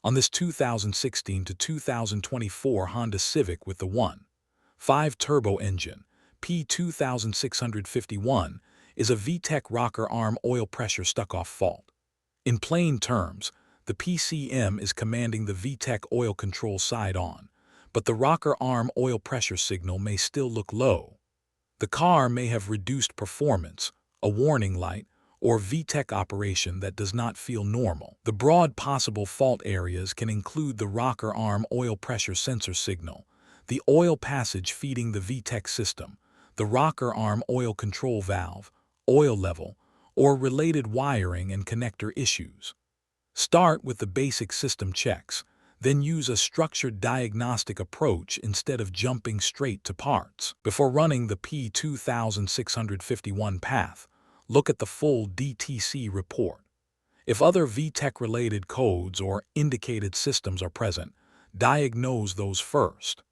On this 2016 to 2024 Honda Civic with the 1.5 turbo engine, P2651, is a VTEC rocker arm oil pressure stuck-off fault. In plain terms, the PCM is commanding the VTEC oil control side on, but the rocker arm oil pressure signal may still look low. The car may have reduced performance, a warning light, or VTEC operation that does not feel normal. The broad possible fault areas can include the rocker arm oil pressure sensor signal, the oil passage feeding the VTEC system, the rocker arm oil control valve, oil level, or related wiring and connector issues. Start with the basic system checks, then use a structured diagnostic approach instead of jumping straight to parts. Before running the P2651 path, look at the full DTC report. If other VTEC-related codes or indicated systems are present, diagnose those first.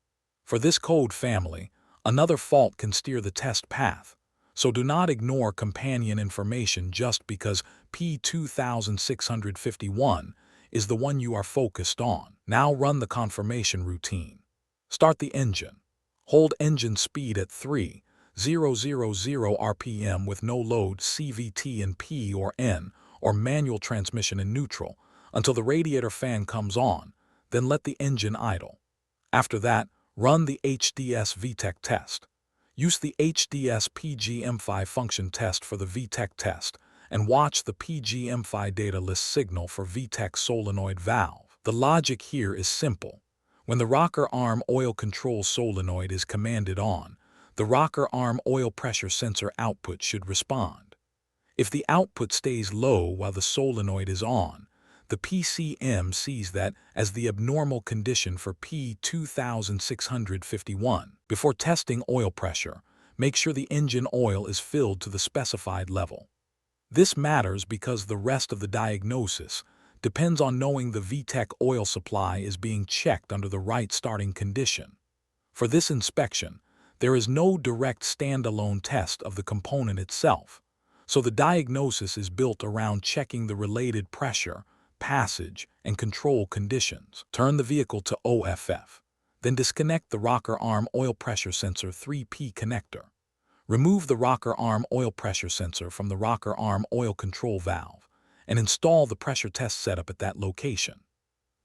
For this code family, another fault can steer the test path, so do not ignore companion information just because P2651 is the one you are focused on. Now run the confirmation routine. Start the engine. Hold engine speed at 3,000 RPM with no load CVT in P or N or manual transmission in neutral until the radiator fan comes on, then let the engine idle. After that, run the HDS VTEC test. Use the HDS PGM5 function test for the VTEC test and watch the PGM5 data list signal for VTEC solenoid valve. The logic here is simple. When the rocker arm oil control solenoid is commanded on, the rocker arm oil pressure sensor output should respond. If the output stays low while the solenoid is on, the PCM sees that as the abnormal condition for P2651. Before testing oil pressure, make sure the engine oil is filled to the specified level. This matters because the rest of the diagnosis depends on knowing the VTEC oil supply is being checked under the right starting condition. For this inspection, there is no direct standalone test of the component itself, so the diagnosis is built around checking the related pressure, passage, and control conditions. Turn the vehicle to OFF, then disconnect the rocker arm oil pressure sensor 3P connector. Remove the rocker arm oil pressure sensor from the rocker arm oil control valve and install the pressure test setup at that location.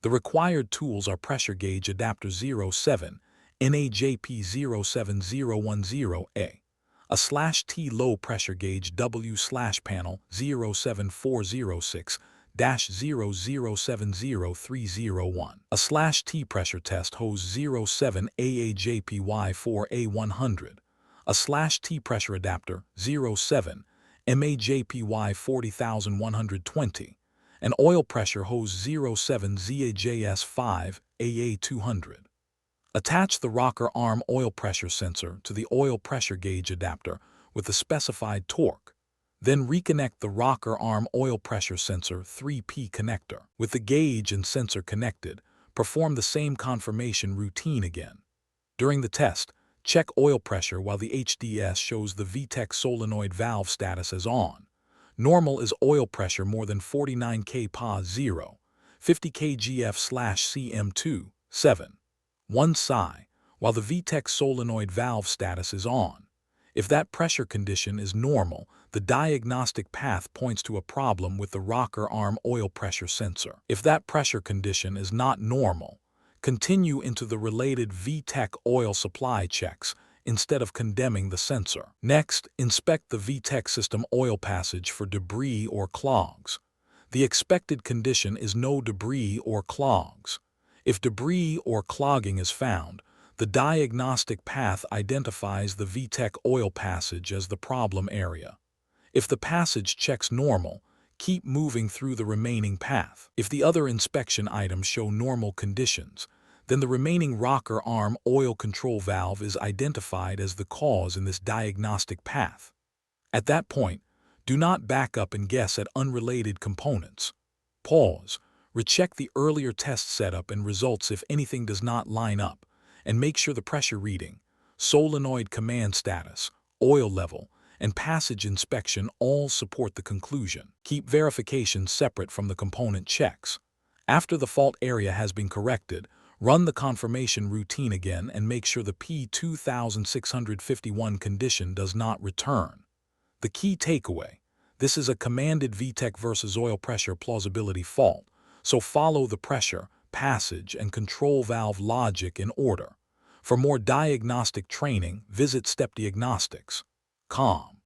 The required tools are pressure gauge adapter 07, NAJP07010A, a /T low pressure gauge W/panel 07406-0070301, a /T pressure test hose 07 AAJPY4A100, a /T pressure adapter 07 MAJPY 40120, an oil pressure hose 07 ZAJS5 AA200. Attach the rocker arm oil pressure sensor to the oil pressure gauge adapter with the specified torque. Then reconnect the rocker arm oil pressure sensor 3P connector. With the gauge and sensor connected, perform the same confirmation routine again. During the test, check oil pressure while the HDS shows the VTEC solenoid valve status as on. Normal is oil pressure more than 49 kPa 0, 50 kgf/cm2, 7. 1 psi, while the VTEC solenoid valve status is on. If that pressure condition is normal, the diagnostic path points to a problem with the rocker arm oil pressure sensor. If that pressure condition is not normal, continue into the related VTEC oil supply checks instead of condemning the sensor. Next, inspect the VTEC system oil passage for debris or clogs. The expected condition is no debris or clogs. If debris or clogging is found, the diagnostic path identifies the VTEC oil passage as the problem area. If the passage checks normal, keep moving through the remaining path. If the other inspection items show normal conditions, then the remaining rocker arm oil control valve is identified as the cause in this diagnostic path. At that point, do not back up and guess at unrelated components. Pause, recheck the earlier test setup and results if anything does not line up, and make sure the pressure reading, solenoid command status, oil level, and passage inspection all support the conclusion. Keep verification separate from the component checks. After the fault area has been corrected, run the confirmation routine again and make sure the P2651 condition does not return. The key takeaway: this is a commanded VTEC versus oil pressure plausibility fault, so follow the pressure, passage, and control valve logic in order. For more diagnostic training, visit Diagnostics.com.